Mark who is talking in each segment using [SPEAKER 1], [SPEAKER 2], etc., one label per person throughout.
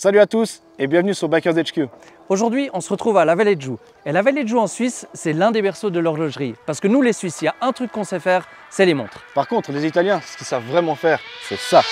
[SPEAKER 1] Salut à tous et bienvenue sur Bikers HQ.
[SPEAKER 2] Aujourd'hui, on se retrouve à La Vallée de Joux. Et La Vallée de Joux en Suisse, c'est l'un des berceaux de l'horlogerie. Parce que nous les Suisses, il y a un truc qu'on sait faire, c'est les montres.
[SPEAKER 1] Par contre, les Italiens, ce qu'ils savent vraiment faire, c'est ça.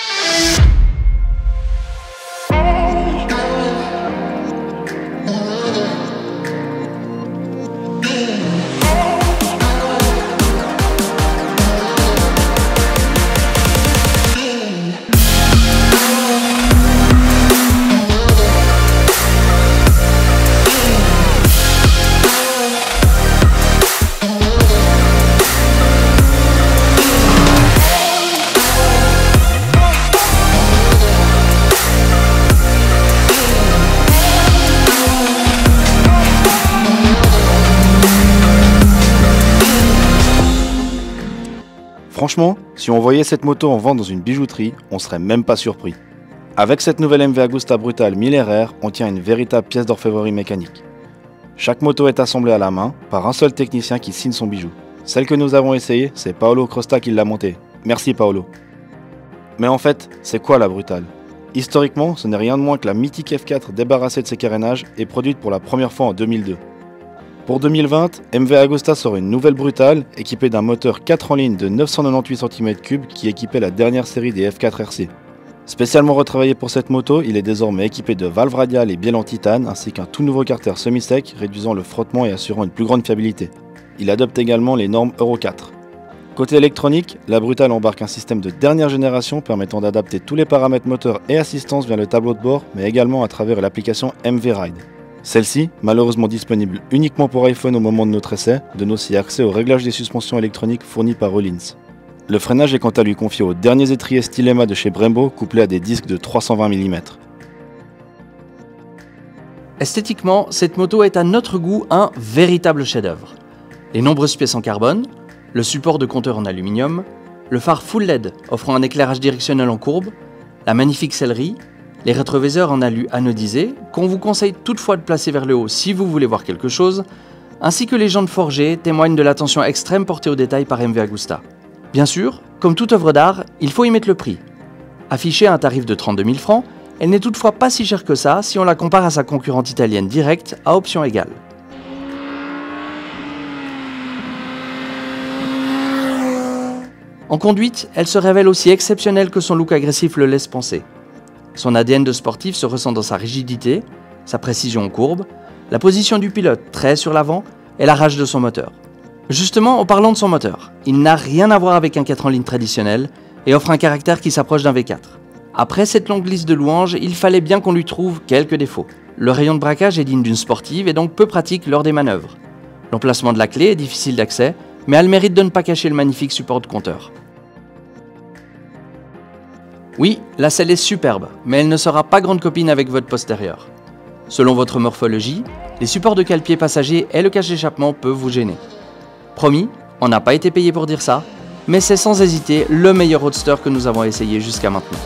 [SPEAKER 1] Franchement, si on voyait cette moto en vente dans une bijouterie, on serait même pas surpris. Avec cette nouvelle MV Agusta Brutal 1000 RR, on tient une véritable pièce d'orfèvrerie mécanique. Chaque moto est assemblée à la main par un seul technicien qui signe son bijou. Celle que nous avons essayée, c'est Paolo Crosta qui l'a montée. Merci Paolo. Mais en fait, c'est quoi la Brutal? Historiquement, ce n'est rien de moins que la mythique F4 débarrassée de ses carénages et produite pour la première fois en 2002. Pour 2020, MV Agusta sort une nouvelle Brutal équipée d'un moteur 4 en ligne de 998 cm3 qui équipait la dernière série des F4 RC. Spécialement retravaillé pour cette moto, il est désormais équipé de valves radiales et bielles en titane ainsi qu'un tout nouveau carter semi-sec réduisant le frottement et assurant une plus grande fiabilité. Il adopte également les normes Euro 4. Côté électronique, la Brutal embarque un système de dernière génération permettant d'adapter tous les paramètres moteurs et assistance via le tableau de bord mais également à travers l'application MV Ride. Celle-ci, malheureusement disponible uniquement pour iPhone au moment de notre essai, donne aussi accès au réglage des suspensions électroniques fournies par Rollins. Le freinage est quant à lui confié aux derniers étriers Stylema de chez Brembo couplés à des disques de 320 mm.
[SPEAKER 2] Esthétiquement, cette moto est à notre goût un véritable chef-d'œuvre. Les nombreuses pièces en carbone, le support de compteur en aluminium, le phare full LED offrant un éclairage directionnel en courbe, la magnifique sellerie, les rétroviseurs en alu anodisé, qu'on vous conseille toutefois de placer vers le haut si vous voulez voir quelque chose, ainsi que les jantes forgées témoignent de l'attention extrême portée aux détails par MV Agusta. Bien sûr, comme toute œuvre d'art, il faut y mettre le prix. Affichée à un tarif de 32 000 francs, elle n'est toutefois pas si chère que ça si on la compare à sa concurrente italienne directe à option égale. En conduite, elle se révèle aussi exceptionnelle que son look agressif le laisse penser. Son ADN de sportif se ressent dans sa rigidité, sa précision en courbe, la position du pilote très sur l'avant et la rage de son moteur. Justement, en parlant de son moteur, il n'a rien à voir avec un 4 en ligne traditionnel et offre un caractère qui s'approche d'un V4. Après cette longue liste de louanges, il fallait bien qu'on lui trouve quelques défauts. Le rayon de braquage est digne d'une sportive et donc peu pratique lors des manœuvres. L'emplacement de la clé est difficile d'accès, mais a le mérite de ne pas cacher le magnifique support de compteur. Oui, la selle est superbe, mais elle ne sera pas grande copine avec votre postérieur. Selon votre morphologie, les supports de cale-pied passager et le cache d'échappement peuvent vous gêner. Promis, on n'a pas été payé pour dire ça, mais c'est sans hésiter le meilleur roadster que nous avons essayé jusqu'à maintenant.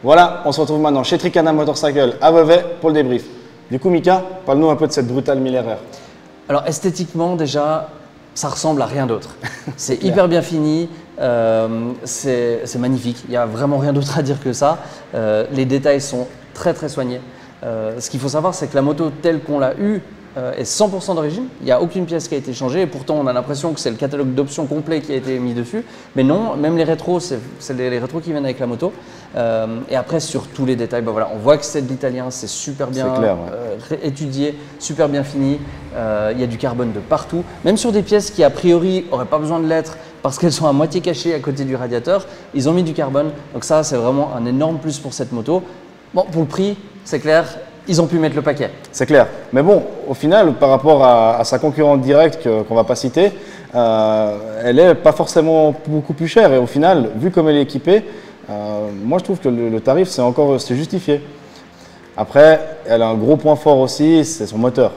[SPEAKER 1] Voilà, on se retrouve maintenant chez Tricana Motorcycle à Vevey pour le débrief. Du coup Mika, parle-nous un peu de cette Brutal 1000 RR.
[SPEAKER 2] Alors esthétiquement déjà, ça ressemble à rien d'autre. C'est hyper bien fini, c'est magnifique, il n'y a vraiment rien d'autre à dire que ça. Les détails sont très soignés. Ce qu'il faut savoir, c'est que la moto telle qu'on l'a eue est 100% d'origine. Il n'y a aucune pièce qui a été changée et pourtant on a l'impression que c'est le catalogue d'options complet qui a été mis dessus. Mais non, même les rétros, c'est les rétros qui viennent avec la moto. Et après sur tous les détails, ben voilà, on voit que c'est de l'italien, c'est super bien
[SPEAKER 1] clair,
[SPEAKER 2] étudié, super bien fini. Il y a du carbone de partout, même sur des pièces qui a priori n'auraient pas besoin de l'être, parce qu'elles sont à moitié cachées à côté du radiateur, ils ont mis du carbone. Donc ça, c'est vraiment un énorme plus pour cette moto. Bon, pour le prix, c'est clair, ils ont pu mettre le paquet.
[SPEAKER 1] C'est clair. Mais bon, au final, par rapport à sa concurrente directe qu'on ne va pas citer, elle n'est pas forcément beaucoup plus chère. Et au final, vu comme elle est équipée, moi je trouve que le tarif, c'est justifié. Après, elle a un gros point fort aussi, c'est son moteur.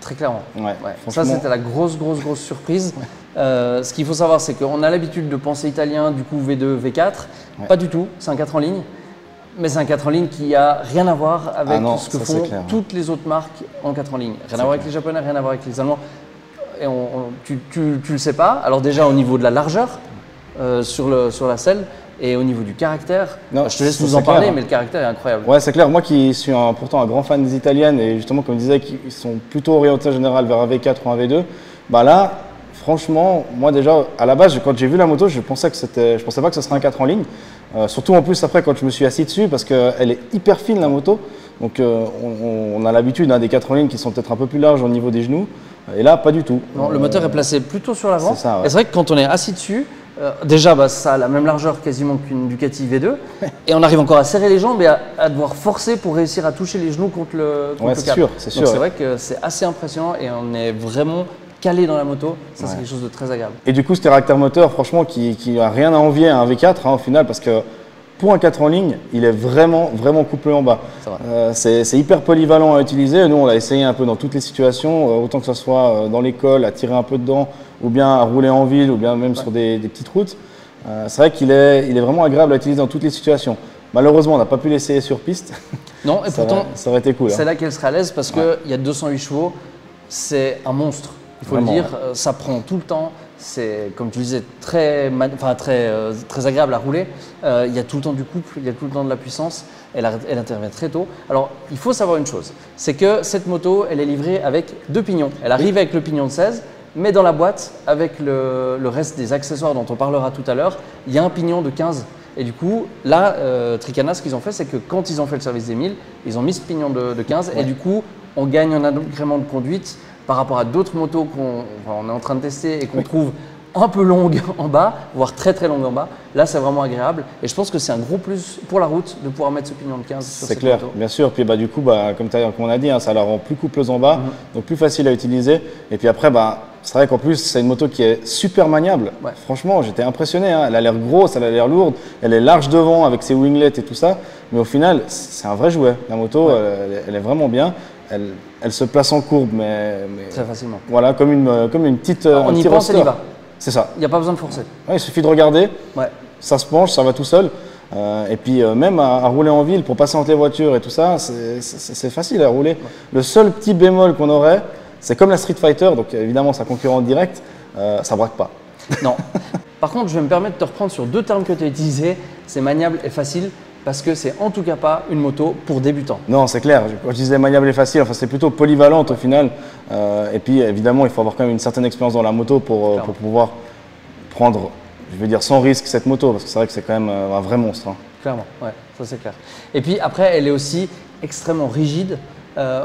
[SPEAKER 2] Très clairement.
[SPEAKER 1] Ouais,
[SPEAKER 2] Ça, c'était la grosse surprise. Ce qu'il faut savoir, c'est qu'on a l'habitude de penser italien, du coup V2, V4. Ouais. Pas du tout, c'est un 4 en ligne. Mais c'est un 4 en ligne qui n'a rien à voir avec ce que font toutes les autres marques en 4 en ligne. Rien à voir avec les Japonais, rien à voir avec les Allemands. Et tu le sais pas. Alors déjà au niveau de la largeur sur la selle et au niveau du caractère, je te laisse nous en parler, mais le caractère est incroyable.
[SPEAKER 1] Ouais, c'est clair. Moi qui suis pourtant un grand fan des italiennes et justement comme je disais, qui sont plutôt orientés en général vers un V4 ou un V2, bah là, franchement, moi déjà à la base, quand j'ai vu la moto, je pensais pas que ce serait un 4 en ligne. Surtout en plus après quand je me suis assis dessus parce qu'elle est hyper fine la moto. Donc on a l'habitude des 4 en ligne qui sont peut-être un peu plus larges au niveau des genoux. Et là, pas du tout.
[SPEAKER 2] Non, le moteur est placé plutôt sur l'avant.
[SPEAKER 1] C'est ça, ouais.
[SPEAKER 2] Et c'est vrai que quand on est assis dessus, déjà ça a la même largeur quasiment qu'une Ducati V2. Et on arrive encore à serrer les jambes et à devoir forcer pour réussir à toucher les genoux contre le cap.
[SPEAKER 1] C'est sûr.
[SPEAKER 2] Donc c'est vrai que c'est assez impressionnant et on est vraiment calé dans la moto, ça c'est quelque chose de très agréable.
[SPEAKER 1] Et du coup, ce caractère moteur, franchement, qui n'a rien à envier à un V4 au final, parce que pour un 4 en ligne, il est vraiment couplé en bas. C'est hyper polyvalent à utiliser. Nous, on l'a essayé un peu dans toutes les situations, autant que ce soit dans l'école, à tirer un peu dedans, ou bien à rouler en ville, ou bien même sur des petites routes. C'est vrai qu'il est vraiment agréable à utiliser dans toutes les situations. Malheureusement, on n'a pas pu l'essayer sur piste.
[SPEAKER 2] Non, et pourtant,
[SPEAKER 1] ça aurait été cool.
[SPEAKER 2] C'est là qu'elle sera à l'aise parce qu'il y a 208 chevaux, c'est un monstre. Il faut le dire, ça prend tout le temps, c'est comme tu disais très agréable à rouler, il y a tout le temps du couple, il y a tout le temps de la puissance, elle intervient très tôt. Alors il faut savoir une chose, c'est que cette moto elle est livrée avec 2 pignons, elle arrive avec le pignon de 16, mais dans la boîte avec le reste des accessoires dont on parlera tout à l'heure, il y a un pignon de 15. Et du coup, là, Tricana, ce qu'ils ont fait, c'est que quand ils ont fait le service des 1000, ils ont mis ce pignon de 15 et du coup, on gagne un agrément de conduite par rapport à d'autres motos qu'on est en train de tester et qu'on trouve un peu longues en bas, voire très longues en bas. Là, c'est vraiment agréable et je pense que c'est un gros plus pour la route de pouvoir mettre ce pignon de 15 sur cette moto. C'est clair,
[SPEAKER 1] bien sûr. Puis du coup, comme on a dit, ça la rend plus coupleuse en bas, donc plus facile à utiliser. Et puis après, c'est vrai qu'en plus, c'est une moto qui est super maniable. Ouais. Franchement, j'étais impressionné. Elle a l'air grosse, elle a l'air lourde, elle est large devant avec ses winglets et tout ça. Mais au final, c'est un vrai jouet. La moto, elle est vraiment bien. Elle se place en courbe, mais
[SPEAKER 2] très facilement.
[SPEAKER 1] Voilà, comme une petite.
[SPEAKER 2] On y pense, elle y va.
[SPEAKER 1] C'est ça.
[SPEAKER 2] Il n'y a pas besoin de forcer.
[SPEAKER 1] Ouais, il suffit de regarder. Ouais. Ça se penche, ça va tout seul. Et puis même à rouler en ville pour passer entre les voitures et tout ça, c'est facile à rouler. Ouais. Le seul petit bémol qu'on aurait, c'est comme la Street Fighter, donc évidemment sa concurrente directe, ça braque pas.
[SPEAKER 2] Non. Par contre, je vais me permettre de te reprendre sur 2 termes que tu as utilisés, c'est maniable et facile. Parce que c'est en tout cas pas une moto pour débutants.
[SPEAKER 1] Non, c'est clair. Quand je disais maniable et facile, c'est plutôt polyvalente au final. Et puis évidemment, il faut avoir quand même une certaine expérience dans la moto pour pouvoir prendre, je veux dire, sans risque cette moto. Parce que c'est vrai que c'est quand même un vrai monstre.
[SPEAKER 2] Clairement, ouais, ça c'est clair. Et puis après, elle est aussi extrêmement rigide.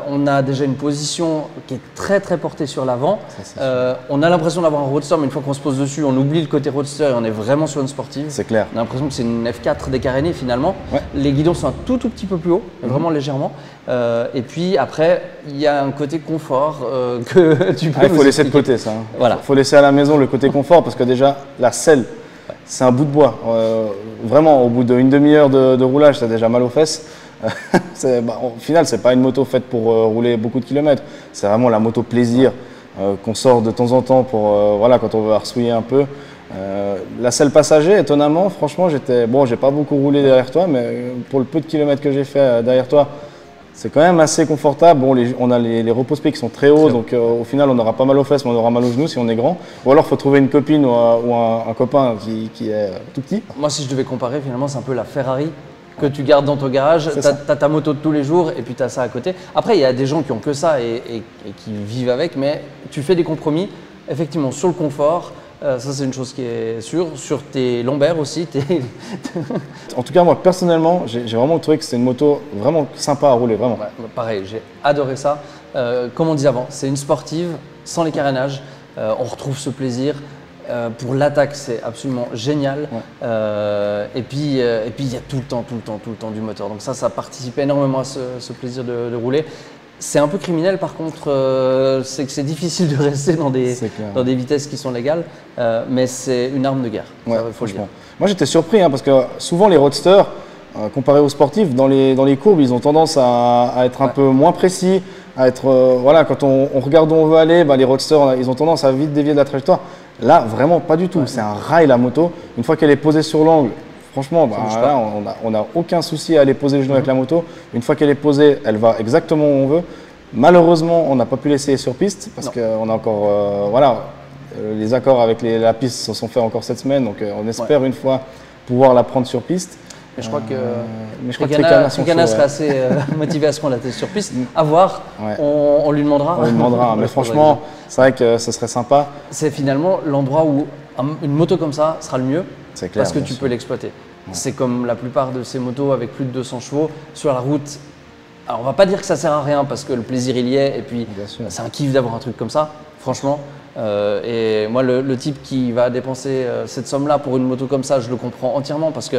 [SPEAKER 2] On a déjà une position qui est très portée sur l'avant. On a l'impression d'avoir un roadster, mais une fois qu'on se pose dessus, on oublie le côté roadster et on est vraiment sur une sportive.
[SPEAKER 1] C'est clair.
[SPEAKER 2] On a l'impression que c'est une F4 décarénée finalement. Ouais. Les guidons sont un tout petit peu plus haut, vraiment légèrement. Et puis après, il y a un côté confort que tu peux.
[SPEAKER 1] Il faut laisser de côté ça.
[SPEAKER 2] Voilà.
[SPEAKER 1] Il faut laisser à la maison le côté confort parce que déjà la selle, c'est un bout de bois. Vraiment, au bout d'une demi-heure de roulage, t'as déjà mal aux fesses. Au final, c'est pas une moto faite pour rouler beaucoup de kilomètres. C'est vraiment la moto plaisir qu'on sort de temps en temps pour quand on veut arsouiller un peu. La selle passager, étonnamment, franchement, j'ai pas beaucoup roulé derrière toi, mais pour le peu de kilomètres que j'ai fait derrière toi, c'est quand même assez confortable. On a les repose-pieds qui sont très hauts, donc au final, on aura pas mal aux fesses, mais on aura mal aux genoux si on est grand. Ou alors, il faut trouver une copine ou un copain qui est tout petit.
[SPEAKER 2] Moi, si je devais comparer, finalement, c'est un peu la Ferrari que tu gardes dans ton garage, tu as ta moto de tous les jours et puis tu as ça à côté. Après, il y a des gens qui ont que ça et qui vivent avec, mais tu fais des compromis, effectivement, sur le confort. Ça, c'est une chose qui est sûre. Sur tes lombaires aussi.
[SPEAKER 1] En tout cas, moi, personnellement, j'ai vraiment trouvé que c'est une moto vraiment sympa à rouler, vraiment.
[SPEAKER 2] Ouais, pareil, j'ai adoré ça. Comme on disait avant, c'est une sportive sans les carénages. On retrouve ce plaisir. Pour l'attaque, c'est absolument génial.
[SPEAKER 3] Ouais.
[SPEAKER 2] Et puis, il y a tout le temps du moteur. Donc ça participe énormément à ce plaisir de rouler. C'est un peu criminel par contre, c'est que c'est difficile de rester dans des vitesses qui sont légales, mais c'est une arme de guerre,
[SPEAKER 3] Ouais,
[SPEAKER 2] faut le dire.
[SPEAKER 3] Moi j'étais surpris parce que souvent les roadsters, comparés aux sportifs, dans les courbes, ils ont tendance à être un peu moins précis, à être, voilà, quand on regarde où on veut aller, les roadsters, ils ont tendance à vite dévier de la trajectoire. Là, vraiment pas du tout, c'est un rail la moto. Une fois qu'elle est posée sur l'angle, franchement, là, on n'a aucun souci à aller poser les genoux avec la moto. Une fois qu'elle est posée, elle va exactement où on veut. Malheureusement, on n'a pas pu l'essayer sur piste parce qu'on a encore, les accords avec la piste se sont faits encore cette semaine. Donc, on espère une fois pouvoir la prendre sur piste.
[SPEAKER 2] Mais je crois que Tricana serait assez motivé à se prendre la tête sur piste. À voir, on lui demandera.
[SPEAKER 3] On lui demandera, mais franchement, c'est vrai que ce serait sympa.
[SPEAKER 2] C'est finalement l'endroit où une moto comme ça sera le mieux.
[SPEAKER 3] C'est clair,
[SPEAKER 2] parce que tu peux l'exploiter. Ouais. C'est comme la plupart de ces motos avec plus de 200 chevaux sur la route. Alors on va pas dire que ça sert à rien parce que le plaisir il y est et puis c'est un kiff d'avoir un truc comme ça, franchement. Et moi le type qui va dépenser cette somme-là pour une moto comme ça, je le comprends entièrement parce que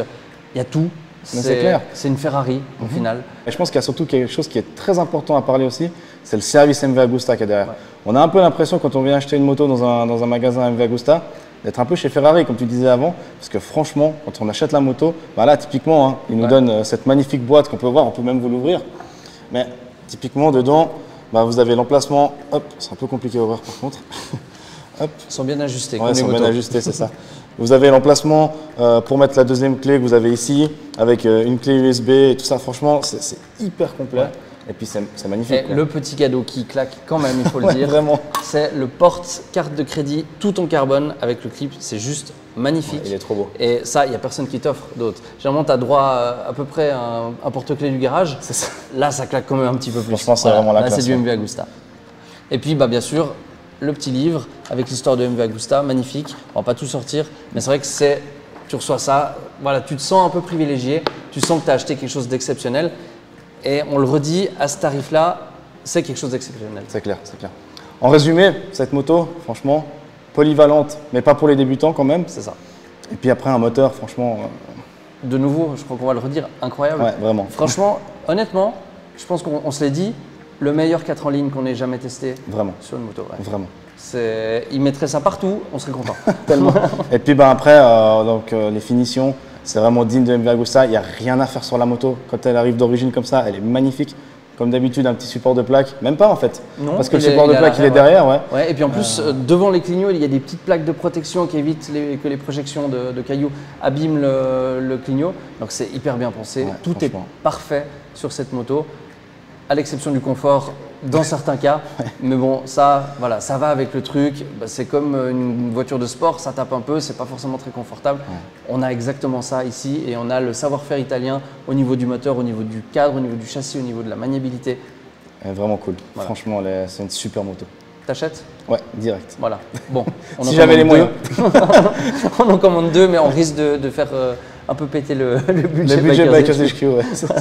[SPEAKER 2] il y a tout.
[SPEAKER 3] C'est clair.
[SPEAKER 2] C'est une Ferrari au final.
[SPEAKER 3] Et je pense qu'il y a surtout quelque chose qui est très important à parler aussi, c'est le service MV Agusta qui est derrière. Ouais. On a un peu l'impression quand on vient acheter une moto dans un magasin MV Agusta, d'être un peu chez Ferrari, comme tu disais avant, parce que franchement, quand on achète la moto, là, typiquement, ils nous donnent cette magnifique boîte qu'on peut voir, on peut même vous l'ouvrir. Mais typiquement, dedans, vous avez l'emplacement, hop, c'est un peu compliqué à ouvrir par contre.
[SPEAKER 2] Hop. Ils sont bien ajustés.
[SPEAKER 3] Ouais, ils sont bien ajustés, c'est ça. Vous avez l'emplacement pour mettre la deuxième clé que vous avez ici, avec une clé USB et tout ça. Franchement, c'est hyper complet. Ouais. Et puis c'est magnifique.
[SPEAKER 2] Et le petit cadeau qui claque quand même, il faut le dire, c'est le porte-carte de crédit tout en carbone avec le clip. C'est juste magnifique.
[SPEAKER 3] Ouais, il est trop beau.
[SPEAKER 2] Et ça, il n'y a personne qui t'offre d'autre. Généralement, tu as droit à peu près à un porte-clés du garage.
[SPEAKER 3] C'est ça.
[SPEAKER 2] Là, ça claque quand même un petit peu plus.
[SPEAKER 3] Franchement, c'est vraiment la classe.
[SPEAKER 2] Là, c'est du MV Agusta. Et puis, bien sûr, le petit livre avec l'histoire de MV Agusta, magnifique. On va pas tout sortir, mais c'est vrai que tu reçois ça, voilà, tu te sens un peu privilégié, tu sens que tu as acheté quelque chose d'exceptionnel. Et on le redit, à ce tarif-là, c'est quelque chose d'exceptionnel.
[SPEAKER 3] C'est clair, c'est clair. En résumé, cette moto, franchement, polyvalente, mais pas pour les débutants quand même.
[SPEAKER 2] C'est ça.
[SPEAKER 3] Et puis après, un moteur, franchement…
[SPEAKER 2] De nouveau, je crois qu'on va le redire, incroyable.
[SPEAKER 3] Ouais, vraiment.
[SPEAKER 2] Franchement, honnêtement, je pense qu'on se l'est dit, le meilleur 4 en ligne qu'on ait jamais testé sur une moto. Ouais.
[SPEAKER 3] Vraiment.
[SPEAKER 2] Il mettrait ça partout, on serait content.
[SPEAKER 3] Tellement. Et puis après, les finitions, c'est vraiment digne de MV Agusta. Il n'y a rien à faire sur la moto. Quand elle arrive d'origine comme ça, elle est magnifique. Comme d'habitude, un petit support de plaque. Même pas en fait. Non, parce que le support de plaque, il est derrière.
[SPEAKER 2] Ouais, et puis en plus, devant les clignots, il y a des petites plaques de protection qui évitent que les projections de cailloux abîment le clignot. Donc c'est hyper bien pensé. Ouais, tout est parfait sur cette moto, à l'exception du confort dans certains cas. Mais bon, ça va avec le truc. C'est comme une voiture de sport, ça tape un peu, c'est pas forcément très confortable. Ouais. On a exactement ça ici et on a le savoir-faire italien au niveau du moteur, au niveau du cadre, au niveau du châssis, au niveau de la maniabilité.
[SPEAKER 3] Vraiment cool. Voilà. Franchement, c'est une super moto.
[SPEAKER 2] T'achètes?
[SPEAKER 3] Ouais, direct.
[SPEAKER 2] Voilà. Bon,
[SPEAKER 3] si j'avais les moyens.
[SPEAKER 2] On en commande 2, mais on risque de faire un peu péter le budget.
[SPEAKER 3] Le budget Bikers HQ, ouais, c'est ça.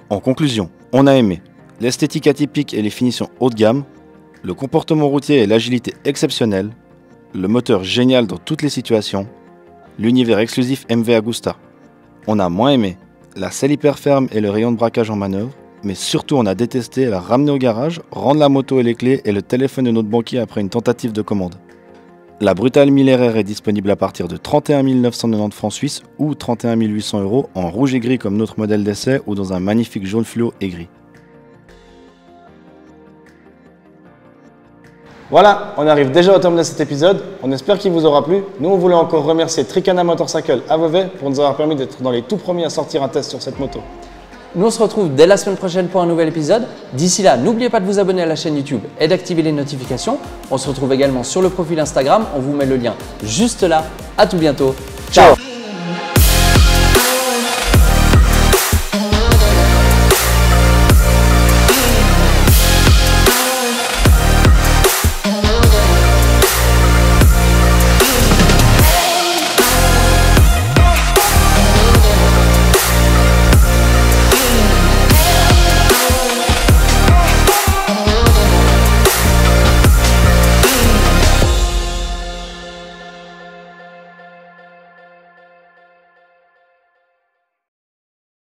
[SPEAKER 1] En conclusion, on a aimé l'esthétique atypique et les finitions haut de gamme, le comportement routier et l'agilité exceptionnelle, le moteur génial dans toutes les situations, l'univers exclusif MV Agusta. On a moins aimé la selle hyper ferme et le rayon de braquage en manœuvre, mais surtout on a détesté la ramener au garage, rendre la moto et les clés et le téléphone de notre banquier après une tentative de commande. La Brutale 1000 RR est disponible à partir de 31 990 francs suisses ou 31 800 € en rouge et gris comme notre modèle d'essai ou dans un magnifique jaune fluo et gris.
[SPEAKER 3] Voilà, on arrive déjà au terme de cet épisode. On espère qu'il vous aura plu. Nous, on voulait encore remercier Tricana Motorcycle à Vevey pour nous avoir permis d'être dans les tout premiers à sortir un test sur cette moto.
[SPEAKER 2] Nous, on se retrouve dès la semaine prochaine pour un nouvel épisode. D'ici là, n'oubliez pas de vous abonner à la chaîne YouTube et d'activer les notifications. On se retrouve également sur le profil Instagram. On vous met le lien juste là. À tout bientôt. Ciao.